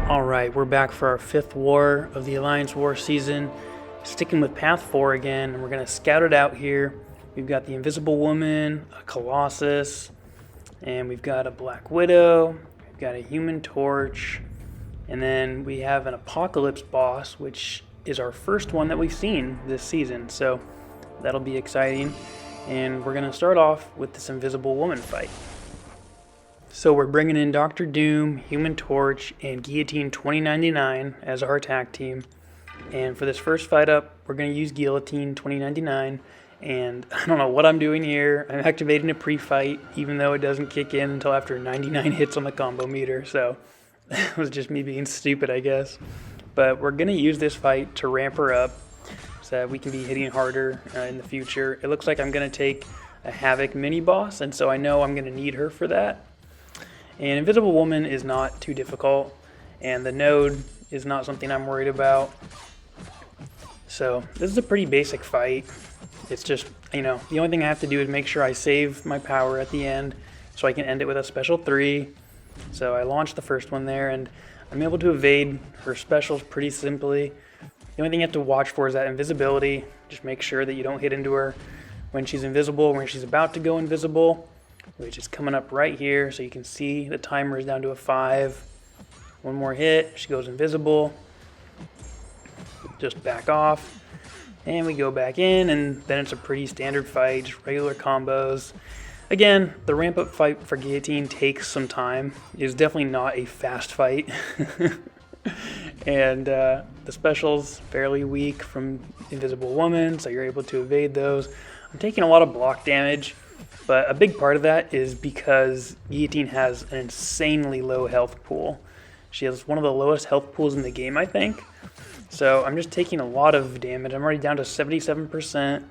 Alright, we're back for our 5th war of the Alliance War season. Sticking with Path 4 again, and we're going to scout it out here. We've got the Invisible Woman, a Colossus, and we've got a Black Widow, we've got a Human Torch, and then we have an Apocalypse boss, which is our first one that we've seen this season, so that'll be exciting. And we're going to start off with this Invisible Woman fight. So we're bringing in Dr. Doom, Human Torch, and Guillotine 2099 as our attack team. And for this first fight up, we're going to use Guillotine 2099. And I don't know what I'm doing here. I'm activating a pre-fight, even though it doesn't kick in until after 99 hits on the combo meter. So it was just me being stupid, I guess. But we're going to use this fight to ramp her up so that we can be hitting harder in the future. It looks like I'm going to take a Havoc mini-boss, and so I know I'm going to need her for that. And Invisible Woman is not too difficult, and the node is not something I'm worried about. So this is a pretty basic fight. It's just, the only thing I have to do is make sure I save my power at the end so I can end it with a special 3. So I launched the first one there, and I'm able to evade her specials pretty simply. The only thing you have to watch for is that invisibility. Just make sure that you don't hit into her when she's invisible, when she's about to go invisible, which is coming up right here, so you can see the timer is down to a 5. One more hit, she goes invisible. Just back off, and we go back in, and then it's a pretty standard fight, just regular combos. Again, the ramp up fight for Guillotine takes some time. It's definitely not a fast fight. And the special's fairly weak from Invisible Woman, so you're able to evade those. I'm taking a lot of block damage. But a big part of that is because Guillotine has an insanely low health pool. She has one of the lowest health pools in the game, I think. So I'm just taking a lot of damage. I'm already down to 77%.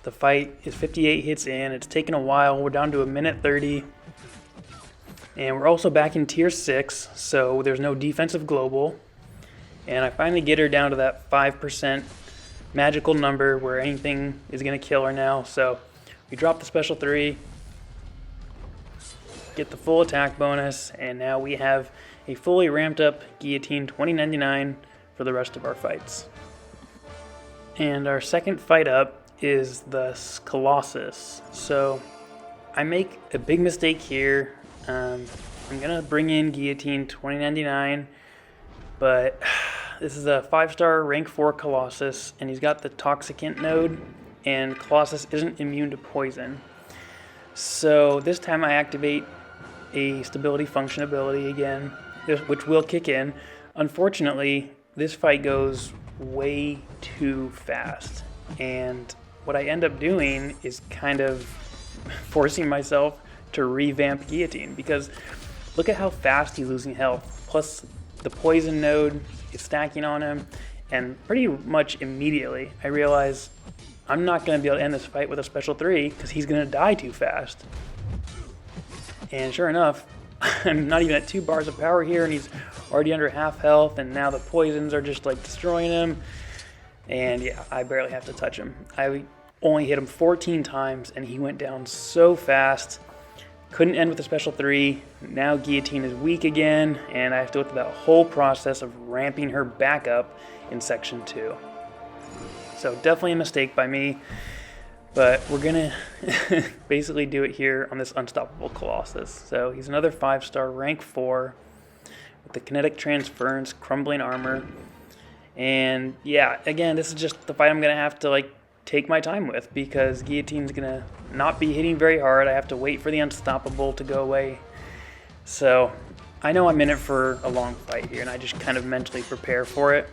The fight is 58 hits in. It's taken a while. We're down to 1:30. And we're also back in tier 6, so there's no defensive global. And I finally get her down to that 5% magical number where anything is going to kill her now. So we drop the special 3, get the full attack bonus, and now we have a fully ramped up Guillotine 2099 for the rest of our fights. And our second fight up is the Colossus. So I make a big mistake here. I'm going to bring in Guillotine 2099, but this is a 5-star rank 4 Colossus, and he's got the Toxicant node, and Colossus isn't immune to poison. So this time I activate a stability function ability again, which will kick in. Unfortunately, this fight goes way too fast, and what I end up doing is kind of forcing myself to revamp Guillotine, because look at how fast he's losing health, plus the poison node is stacking on him, and pretty much immediately I realize I'm not going to be able to end this fight with a special 3 because he's going to die too fast. And sure enough, I'm not even at 2 bars of power here, and he's already under half health, and now the poisons are just like destroying him. And yeah, I barely have to touch him. I only hit him 14 times, and he went down so fast. Couldn't end with a special 3. Now Guillotine is weak again, and I have to go through that whole process of ramping her back up in section 2. So definitely a mistake by me, but we're going to basically do it here on this Unstoppable Colossus. So he's another 5-star rank 4 with the kinetic transference, crumbling armor. And yeah, again, this is just the fight I'm going to have to take my time with, because Guillotine's going to not be hitting very hard. I have to wait for the Unstoppable to go away. So I know I'm in it for a long fight here, and I just kind of mentally prepare for it.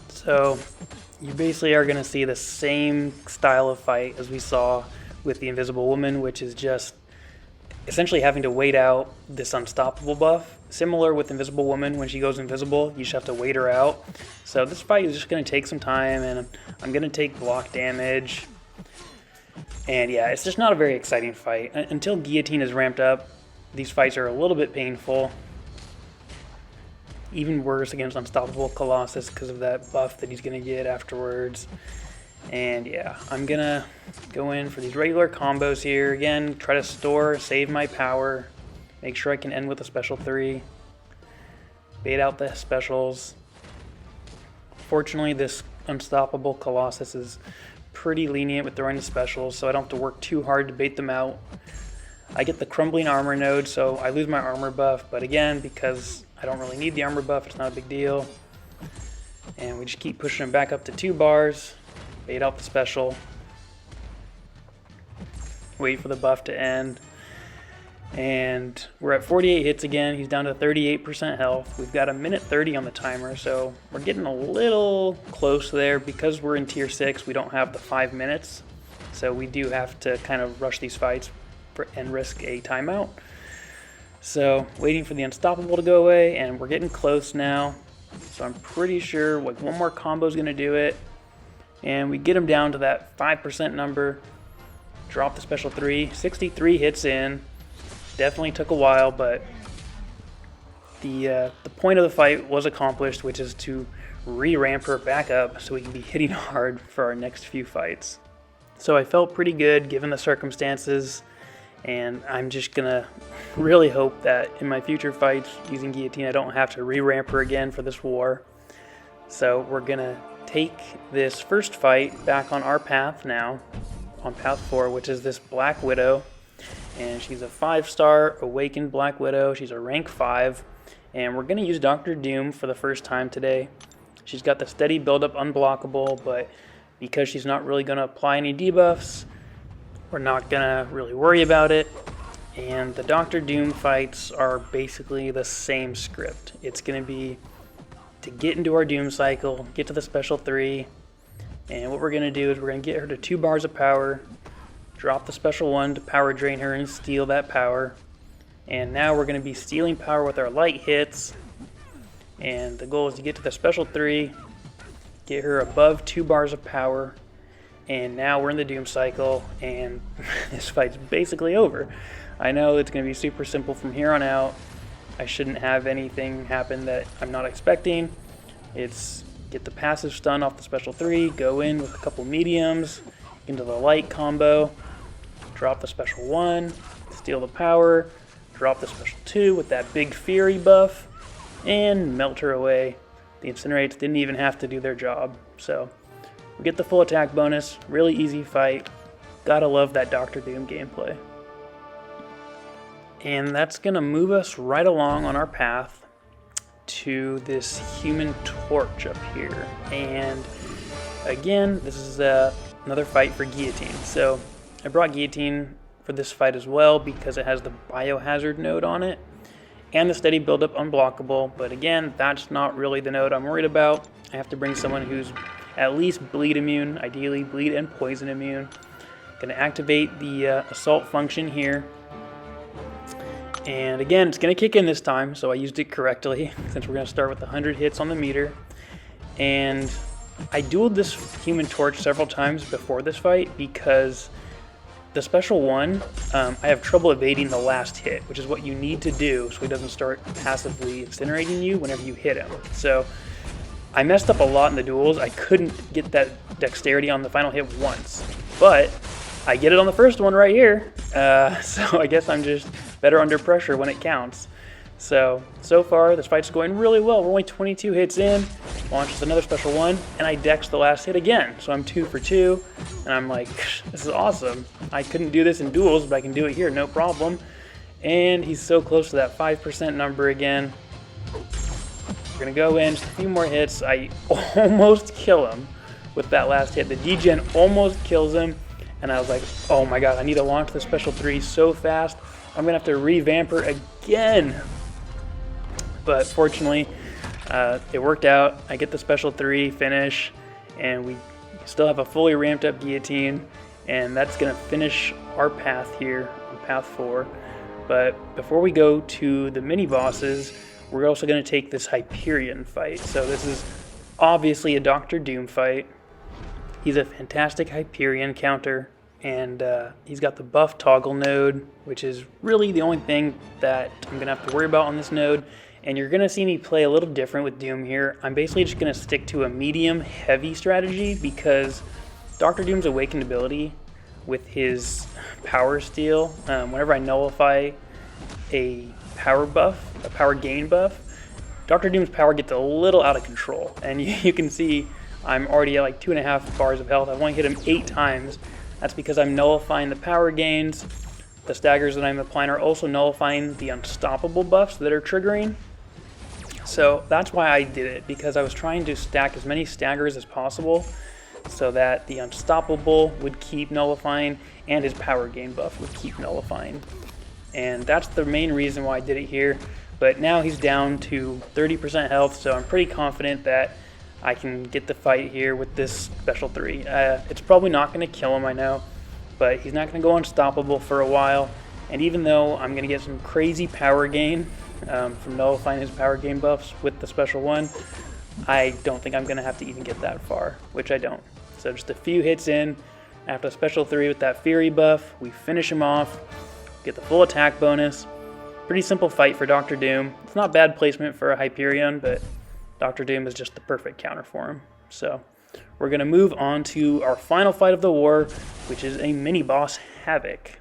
So you basically are going to see the same style of fight as we saw with the Invisible Woman, which is just essentially having to wait out this Unstoppable buff. Similar with Invisible Woman, when she goes invisible, you just have to wait her out. So this fight is just going to take some time, and I'm going to take block damage. And yeah, it's just not a very exciting fight. Until Guillotine is ramped up, these fights are a little bit painful. Even worse against Unstoppable Colossus because of that buff that he's going to get afterwards. And yeah, I'm going to go in for these regular combos here. Again, try to save my power. Make sure I can end with a special 3. bait out the specials. Fortunately, this unstoppable Colossus is pretty lenient with throwing the specials, so I don't have to work too hard to bait them out. I get the crumbling armor node, so I lose my armor buff, but again, because I don't really need the armor buff, it's not a big deal. And we just keep pushing them back up to 2 bars, bait out the special, wait for the buff to end. And we're at 48 hits again. He's down to 38% health. We've got a minute 30 on the timer, so we're getting a little close there. Because we're in tier 6, we don't have the 5 minutes, so we do have to kind of rush these fights and risk a timeout. So waiting for the unstoppable to go away, and we're getting close now. So I'm pretty sure like one more combo is going to do it, and we get him down to that 5% number. Drop the special 3, 63 hits in. Definitely took a while, but the point of the fight was accomplished, which is to re-ramp her back up so we can be hitting hard for our next few fights. So I felt pretty good given the circumstances, and I'm just gonna really hope that in my future fights using Guillotine I don't have to re-ramp her again for this war. So we're gonna take this first fight back on our path now, on path 4, which is this Black Widow. And she's a 5-star awakened Black Widow. She's a rank 5, and we're going to use Dr. Doom for the first time today. She's got the steady build-up unblockable, but because she's not really going to apply any debuffs, we're not going to really worry about it. And the Dr. Doom fights are basically the same script. It's going to be to get into our Doom cycle, get to the special 3, and what we're going to do is we're going to get her to 2 bars of power, drop the special 1 to power drain her and steal that power. And now we're going to be stealing power with our light hits. And the goal is to get to the special 3, get her above 2 bars of power. And now we're in the Doom cycle, and this fight's basically over. I know it's going to be super simple from here on out. I shouldn't have anything happen that I'm not expecting. It's get the passive stun off the special 3, go in with a couple mediums into the light combo, drop the special 1, steal the power, drop the special 2 with that big Fury buff, and melt her away. The Incinerates didn't even have to do their job. So we get the full attack bonus, really easy fight. Gotta love that Dr. Doom gameplay. And that's gonna move us right along on our path to this Human Torch up here. And again, this is another fight for Guillotine. So I brought Guillotine for this fight as well because it has the biohazard node on it and the steady buildup unblockable, but again, that's not really the node I'm worried about. I have to bring someone who's at least bleed immune, ideally bleed and poison immune. Gonna activate the assault function here, and again, it's gonna kick in this time, so I used it correctly since we're gonna start with 100 hits on the meter. And I dueled this Human Torch several times before this fight because the special 1, I have trouble evading the last hit, which is what you need to do so he doesn't start passively incinerating you whenever you hit him. So I messed up a lot in the duels. I couldn't get that dexterity on the final hit once, but I get it on the first one right here. So I guess I'm just better under pressure when it counts. So far this fight's going really well. We're only 22 hits in, launches another special 1, and I dex the last hit again. So I'm 2 for 2, and I'm like, this is awesome. I couldn't do this in duels, but I can do it here, no problem. And he's so close to that 5% number again. We're gonna go in, just a few more hits. I almost kill him with that last hit. The degen almost kills him, and I was like, oh my god, I need to launch the special 3 so fast. I'm gonna have to revamp her again. But fortunately, it worked out. I get the special 3 finish, and we still have a fully ramped up Guillotine, and that's gonna finish our path here on path 4. But before we go to the mini bosses, we're also gonna take this Hyperion fight. So this is obviously a Dr. Doom fight. He's a fantastic Hyperion counter, and he's got the buff toggle node, which is really the only thing that I'm gonna have to worry about on this node. And you're gonna see me play a little different with Doom here. I'm basically just gonna stick to a medium heavy strategy because Dr. Doom's awakened ability with his power steal, whenever I nullify a power buff, a power gain buff, Dr. Doom's power gets a little out of control, and you can see I'm already at like 2.5 bars of health. I've only hit him 8 times. That's because I'm nullifying the power gains. The staggers that I'm applying are also nullifying the unstoppable buffs that are triggering. So that's why I did it, because I was trying to stack as many staggers as possible so that the unstoppable would keep nullifying and his power gain buff would keep nullifying. And that's the main reason why I did it here. But now he's down to 30% health, so I'm pretty confident that I can get the fight here with this special 3. It's probably not going to kill him, I know, but he's not going to go unstoppable for a while. And even though I'm going to get some crazy power gain from nullifying his power gain buffs with the special 1, I don't think I'm going to have to even get that far, which I don't. So just a few hits in, after the special 3 with that Fury buff, we finish him off, get the full attack bonus. Pretty simple fight for Dr. Doom. It's not bad placement for a Hyperion, but Dr. Doom is just the perfect counter for him. So we're going to move on to our final fight of the war, which is a mini-boss, Havoc.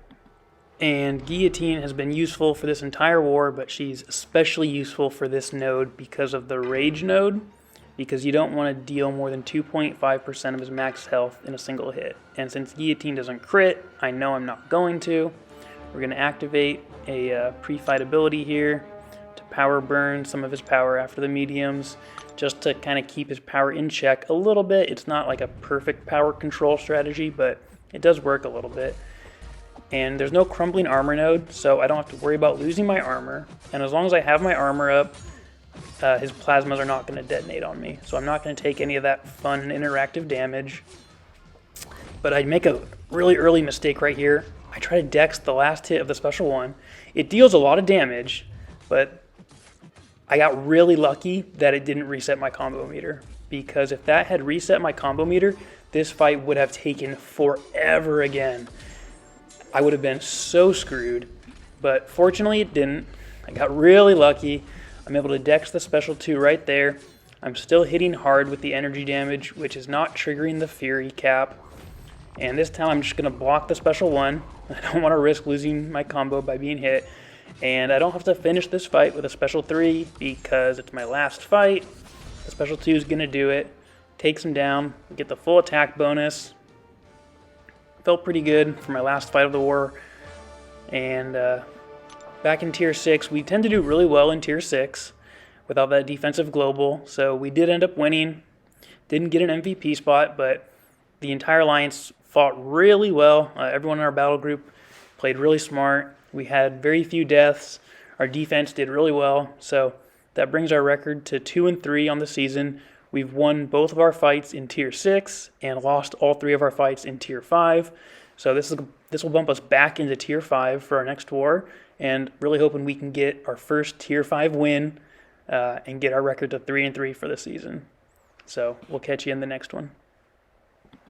And Guillotine has been useful for this entire war, but she's especially useful for this node because of the Rage node, because you don't want to deal more than 2.5% of his max health in a single hit. And since Guillotine doesn't crit, I know I'm not going to. We're going to activate a pre-fight ability here to power burn some of his power after the mediums, just to kind of keep his power in check a little bit. It's not like a perfect power control strategy, but it does work a little bit. And there's no crumbling armor node, so I don't have to worry about losing my armor. And as long as I have my armor up, his plasmas are not going to detonate on me. So I'm not going to take any of that fun interactive damage. But I make a really early mistake right here. I try to dex the last hit of the special 1. It deals a lot of damage, but I got really lucky that it didn't reset my combo meter. Because if that had reset my combo meter, this fight would have taken forever again. I would have been so screwed, but fortunately it didn't. I got really lucky. I'm able to dex the special 2 right there. I'm still hitting hard with the energy damage, which is not triggering the Fury cap. And this time I'm just going to block the special 1. I don't want to risk losing my combo by being hit. And I don't have to finish this fight with a special 3 because it's my last fight. The special 2 is going to do it. Takes him down. Get the full attack bonus. Felt pretty good for my last fight of the war. And back in Tier 6, we tend to do really well in Tier 6 without that defensive global. So we did end up winning. Didn't get an MVP spot, but the entire alliance fought really well. Everyone in our battle group played really smart. We had very few deaths. Our defense did really well. So that brings our record to 2-3 on the season. We've won both of our fights in Tier 6 and lost all 3 of our fights in Tier 5. So this will bump us back into Tier 5 for our next war, and really hoping we can get our first Tier 5 win and get our record to 3-3 for the season. So we'll catch you in the next one.